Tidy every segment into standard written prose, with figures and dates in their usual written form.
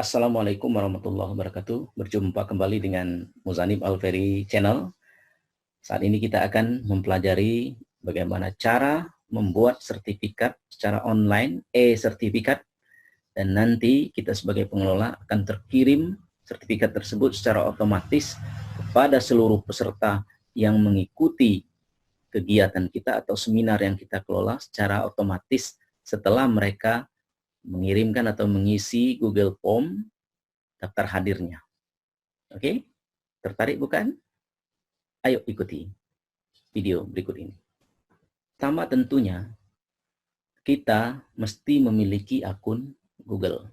Assalamualaikum warahmatullahi wabarakatuh. Berjumpa kembali dengan Muzanib Alferi Channel. Saat ini kita akan mempelajari bagaimana cara membuat sertifikat secara online, e-sertifikat, dan nanti kita sebagai pengelola akan terkirim sertifikat tersebut secara otomatis kepada seluruh peserta yang mengikuti kegiatan kita atau seminar yang kita kelola secara otomatis setelah mereka mengirimkan atau mengisi Google Form daftar hadirnya. Oke, tertarik bukan? Ayo ikuti video berikut ini. Pertama tentunya kita mesti memiliki akun Google.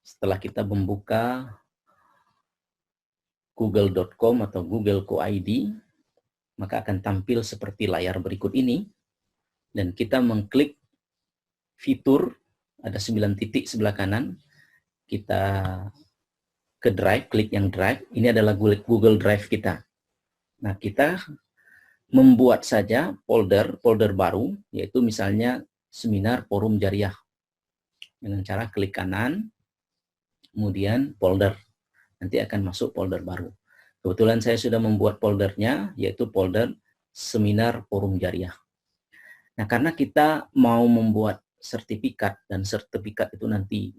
Setelah kita membuka google.com atau google.co.id, maka akan tampil seperti layar berikut ini, dan kita mengklik fitur, ada 9 titik sebelah kanan, kita ke Drive, klik yang Drive, ini adalah Google Drive kita. Nah, kita membuat saja folder baru, yaitu misalnya seminar forum jariah. Dengan cara klik kanan, kemudian folder. Nanti akan masuk folder baru. Kebetulan saya sudah membuat foldernya, yaitu folder seminar forum jariah. Nah, karena kita mau membuat sertifikat, dan sertifikat itu nanti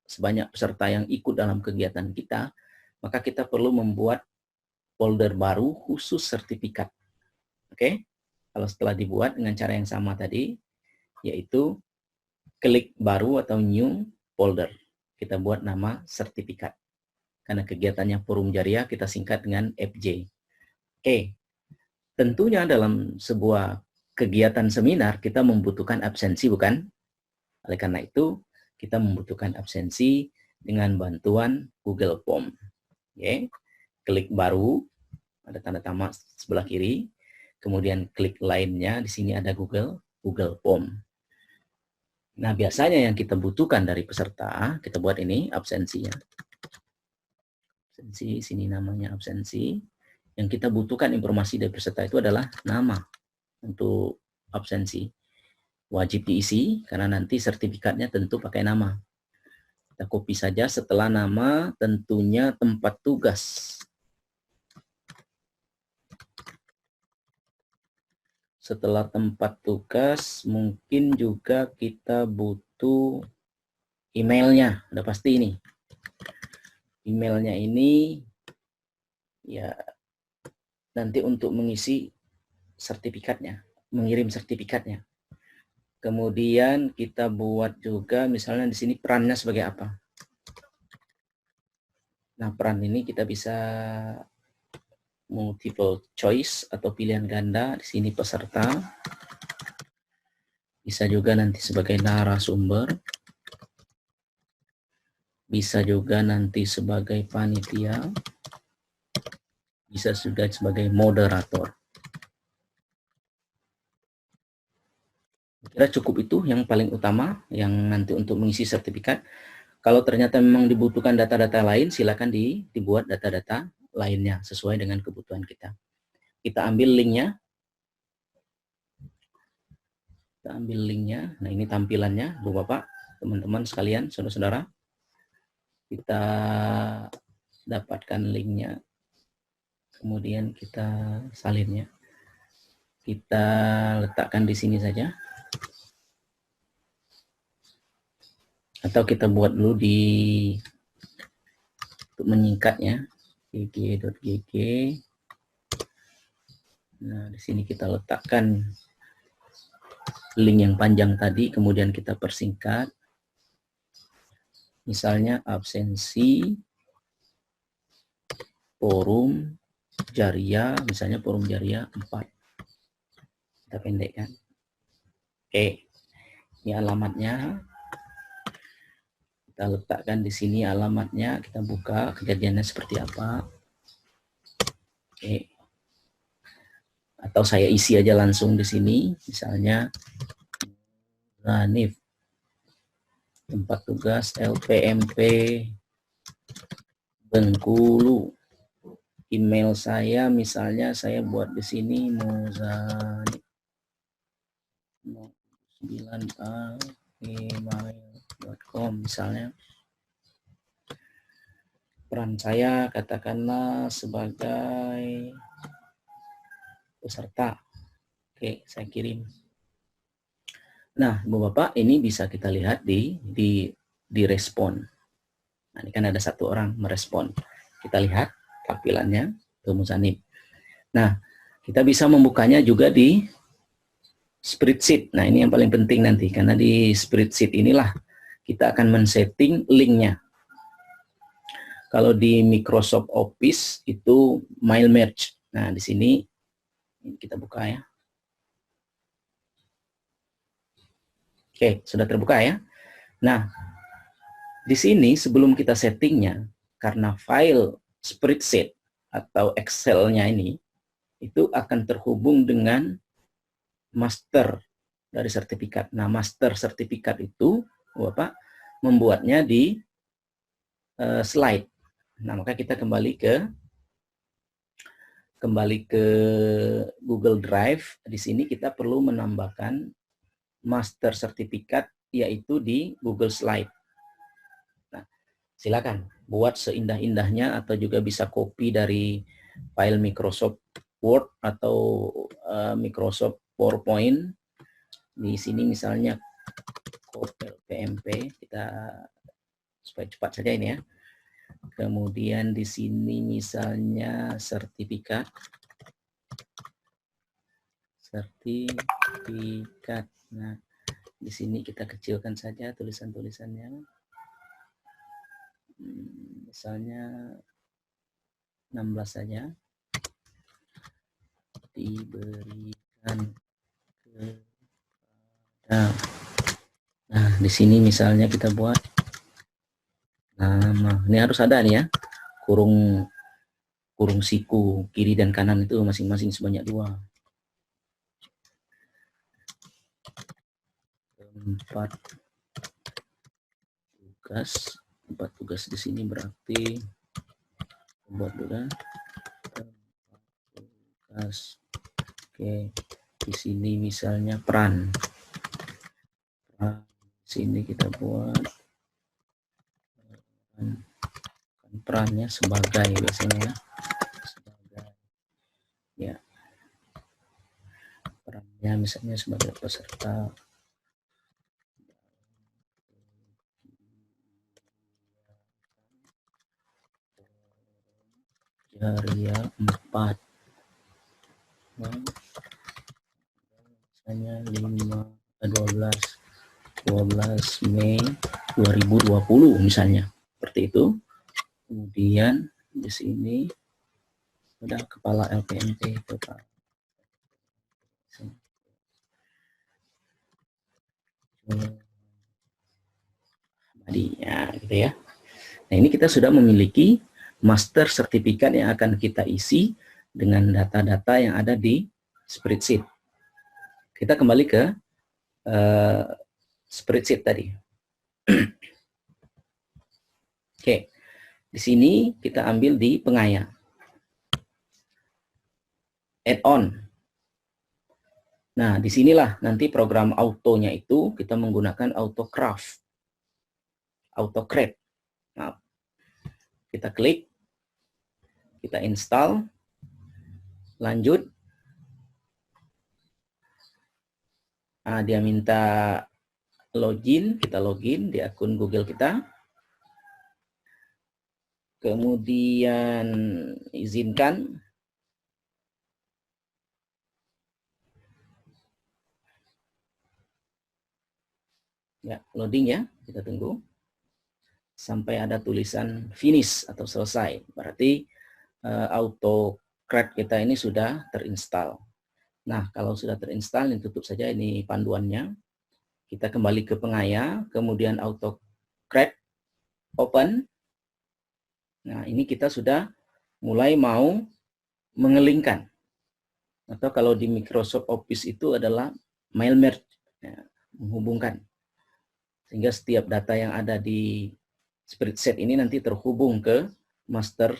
sebanyak peserta yang ikut dalam kegiatan kita, maka kita perlu membuat folder baru khusus sertifikat. Oke, kalau setelah dibuat dengan cara yang sama tadi, yaitu klik baru atau new folder. Kita buat nama sertifikat. Karena kegiatannya forum jariah, kita singkat dengan FJ. Oke, tentunya dalam sebuah kegiatan seminar, kita membutuhkan absensi, bukan? Oleh karena itu, kita membutuhkan absensi dengan bantuan Google Form. Oke, klik baru, ada tanda tambah sebelah kiri. Kemudian klik lainnya, di sini ada Google Form. Nah, biasanya yang kita butuhkan dari peserta, kita buat ini absensinya. Absensi, sini namanya absensi. Yang kita butuhkan informasi dari peserta itu adalah nama untuk absensi. Wajib diisi, karena nanti sertifikatnya tentu pakai nama. Kita copy saja, setelah nama tentunya tempat tugas. Setelah tempat tugas, mungkin juga kita butuh emailnya, udah pasti ini. Emailnya ini, ya nanti untuk mengisi sertifikatnya, mengirim sertifikatnya. Kemudian kita buat juga, misalnya di sini perannya sebagai apa. Nah, peran ini kita bisa multiple choice atau pilihan ganda. Di sini peserta. Bisa juga nanti sebagai narasumber. Bisa juga nanti sebagai panitia. Bisa juga sebagai moderator. Kira cukup itu yang paling utama yang nanti untuk mengisi sertifikat. Kalau ternyata memang dibutuhkan data-data lain, silakan dibuat data-data lainnya sesuai dengan kebutuhan kita. Kita ambil linknya. Nah, ini tampilannya, Bapak, teman-teman sekalian, saudara-saudara. Kita dapatkan linknya. Kemudian kita salinnya. Kita letakkan di sini saja. Atau kita buat dulu untuk menyingkatnya, gg.gg. Nah, di sini kita letakkan link yang panjang tadi, kemudian kita persingkat. Misalnya absensi forum jariah, misalnya forum jariah 4. Kita pendekkan. Oke, ini alamatnya. Kita letakkan di sini alamatnya, kita buka kejadiannya seperti apa. Oke. Atau saya isi aja langsung di sini, misalnya Hanif, tempat tugas LPMP Bengkulu. Email saya misalnya saya buat di sini Muzanib 9@gmail.com misalnya. peran saya katakanlah sebagai peserta. Oke, saya kirim. Nah, Bapak, ini bisa kita lihat di respon. Nah, ini kan ada satu orang merespon. Kita lihat tampilannya ke Muzanib. Nah, kita bisa membukanya juga di spreadsheet. Nah, ini yang paling penting nanti, karena di spreadsheet inilah kita akan men-setting linknya. Kalau di Microsoft Office itu mail merge. Nah, di sini kita buka ya. Oke, sudah terbuka ya. Nah, di sini sebelum kita settingnya, karena file spreadsheet atau Excel-nya ini, itu akan terhubung dengan master dari sertifikat. Nah, master sertifikat itu, Bapak, membuatnya di slide. Nah, maka kita kembali ke Google Drive. Di sini kita perlu menambahkan master sertifikat, yaitu di Google Slide. Nah, silakan buat seindah-indahnya, atau juga bisa copy dari file Microsoft Word atau Microsoft PowerPoint. Di sini misalnya PMP, kita supaya cepat saja ini ya. Kemudian di sini misalnya sertifikat. Nah, di sini kita kecilkan saja tulisan-tulisannya. Misalnya 16 saja. Diberikan kepada. Nah, di sini misalnya kita buat nama. Ini harus ada nih ya. Kurung siku kiri dan kanan itu masing-masing sebanyak 2. 4 tugas di sini berarti buat juga tugas. Oke, di sini misalnya peran. Di sini kita buat perannya sebagai, biasanya sebagai ya, perannya misalnya sebagai peserta Jaria 4, misalnya 12 Mei 2020 misalnya, seperti itu. Kemudian di sini ada kepala LPMP, ya, gitu ya. Nah, ini kita sudah memiliki master sertifikat yang akan kita isi dengan data-data yang ada di spreadsheet. Kita kembali ke spreadsheet tadi. Oke, di sini kita ambil di pengaya. Add-on. Nah, disinilah nanti program autonya itu kita menggunakan AutoCraft. Nah, kita klik, kita install, lanjut. Nah, dia minta login, kita login di akun Google kita. Kemudian izinkan. Ya, loading ya, kita tunggu. Sampai ada tulisan finish atau selesai. Berarti AutoCAD kita ini sudah terinstall. Nah, kalau sudah terinstall, tutup saja ini panduannya. Kita kembali ke pengaya, kemudian AutoCAD, open. Nah, ini kita sudah mulai mau mengelingkan. Atau kalau di Microsoft Office itu adalah mail merge, ya, menghubungkan. Sehingga setiap data yang ada di spreadsheet ini nanti terhubung ke master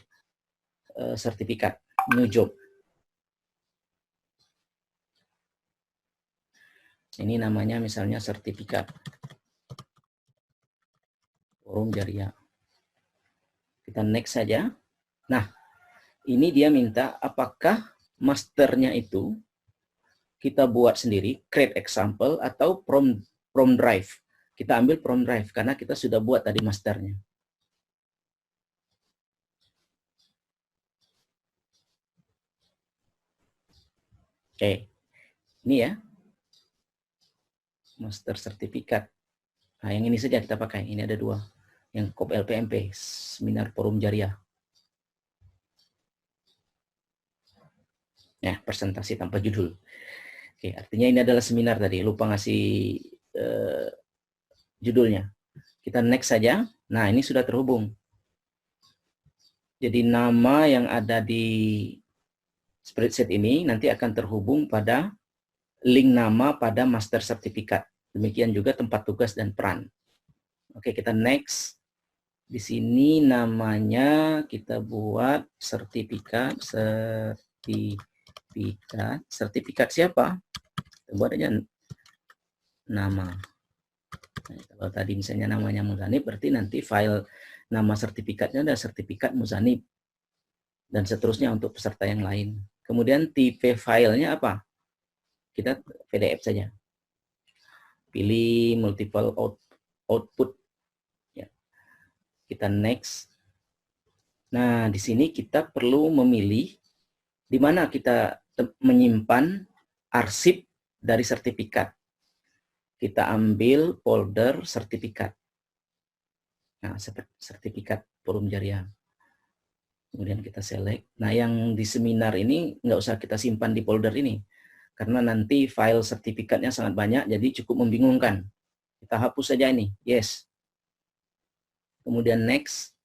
sertifikat, new job. Ini namanya misalnya sertifikat Forum Jaria. Kita Kita next saja. Nah, ini dia minta apakah masternya itu kita buat sendiri, create example, atau from drive. Kita ambil from drive, karena kita sudah buat tadi masternya. Oke, ini ya, master sertifikat. Nah, yang ini saja kita pakai. Ini ada 2. Yang KOP LPMP, Seminar Forum Jariah. Ya, presentasi tanpa judul. Oke, artinya ini adalah seminar tadi. Lupa ngasih judulnya. Kita next saja. Nah, ini sudah terhubung. Jadi nama yang ada di spreadsheet ini nanti akan terhubung pada link nama pada master sertifikat. Demikian juga tempat tugas dan peran. Oke, kita next. Di sini namanya kita buat sertifikat. Sertifikat siapa? Kita buat aja nama. Nah, kalau tadi misalnya namanya Muzanib, berarti nanti file nama sertifikatnya ada sertifikat Muzanib. Dan seterusnya untuk peserta yang lain. Kemudian tipe filenya apa? Kita PDF saja. Pilih multiple output. Ya. Kita next. Nah, di sini kita perlu memilih di mana kita menyimpan arsip dari sertifikat. Kita ambil folder sertifikat. Nah, sertifikat Forum Jariah. Kemudian kita select. Nah, yang di seminar ini nggak usah kita simpan di folder ini. Karena nanti file sertifikatnya sangat banyak, jadi cukup membingungkan. Kita hapus saja ini. Yes. Kemudian next.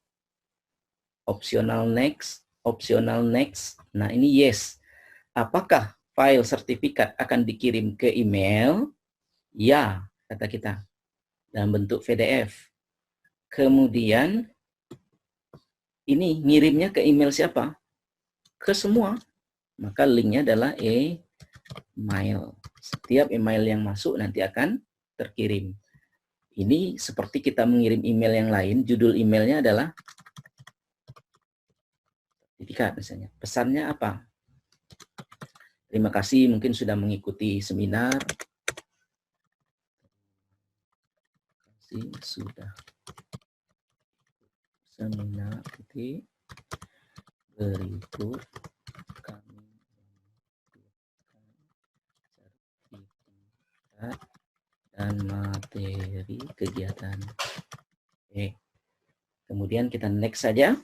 Optional next. Optional next. Nah, ini yes. Apakah file sertifikat akan dikirim ke email? Ya, kata kita. Dalam bentuk PDF. Kemudian ini ngirimnya ke email siapa? Ke semua. Maka linknya adalah email. Setiap email yang masuk nanti akan terkirim. Ini seperti kita mengirim email yang lain. Judul emailnya adalah sertifikat misalnya. Pesannya apa? Terima kasih mungkin sudah mengikuti seminar. Sudah seminar berikut kami sertifikat dan materi kegiatan. Oke. Kemudian kita next saja.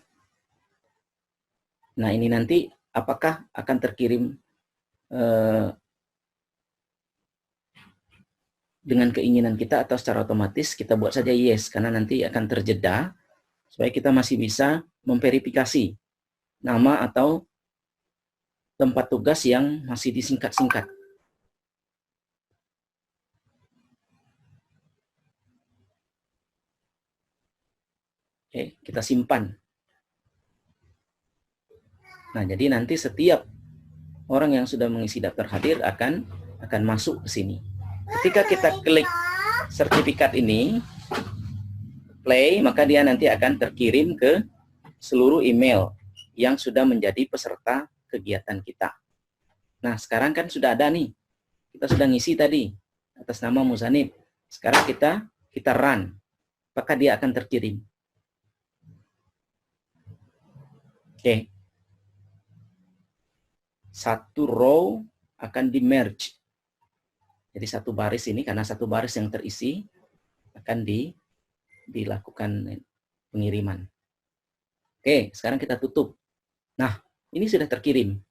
Nah, ini nanti apakah akan terkirim dengan keinginan kita atau secara otomatis? Kita buat saja yes, karena nanti akan terjeda supaya kita masih bisa memverifikasi nama atau tempat tugas yang masih disingkat-singkat. Oke, kita simpan. Nah, jadi nanti setiap orang yang sudah mengisi daftar hadir akan masuk ke sini. Ketika kita klik sertifikat ini, play, maka dia nanti akan terkirim ke seluruh email yang sudah menjadi peserta kegiatan kita. Nah, sekarang kan sudah ada nih. Kita sudah ngisi tadi atas nama Muzanib. Sekarang kita run. Apakah dia akan terkirim? Oke. Satu row akan di merge. Jadi satu baris ini, karena satu baris yang terisi, akan dilakukan pengiriman. Oke, sekarang kita tutup. Nah, ini sudah terkirim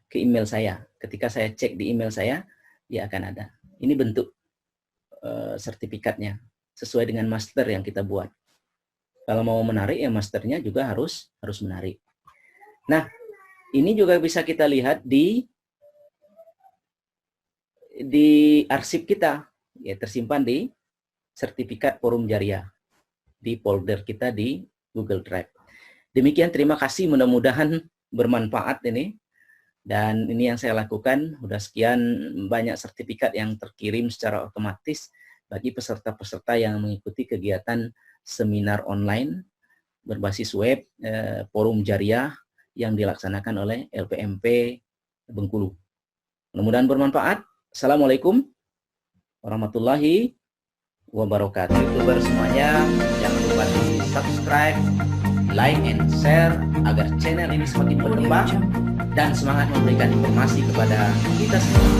ke email saya. Ketika saya cek di email saya, dia akan ada. Ini bentuk sertifikatnya, sesuai dengan master yang kita buat. Kalau mau menarik, ya masternya juga harus menarik. Nah, ini juga bisa kita lihat di arsip kita, ya tersimpan di sertifikat Forum Jariah, di folder kita di Google Drive. Demikian, terima kasih, mudah-mudahan bermanfaat ini. Dan ini yang saya lakukan, sudah sekian banyak sertifikat yang terkirim secara otomatis bagi peserta-peserta yang mengikuti kegiatan seminar online berbasis web forum Jariah yang dilaksanakan oleh LPMP Bengkulu. Mudah-mudahan bermanfaat. Assalamualaikum warahmatullahi wabarakatuh. YouTuber semuanya, jangan lupa di subscribe, like, and share agar channel ini semakin berkembang dan semangat memberikan informasi kepada kita semua.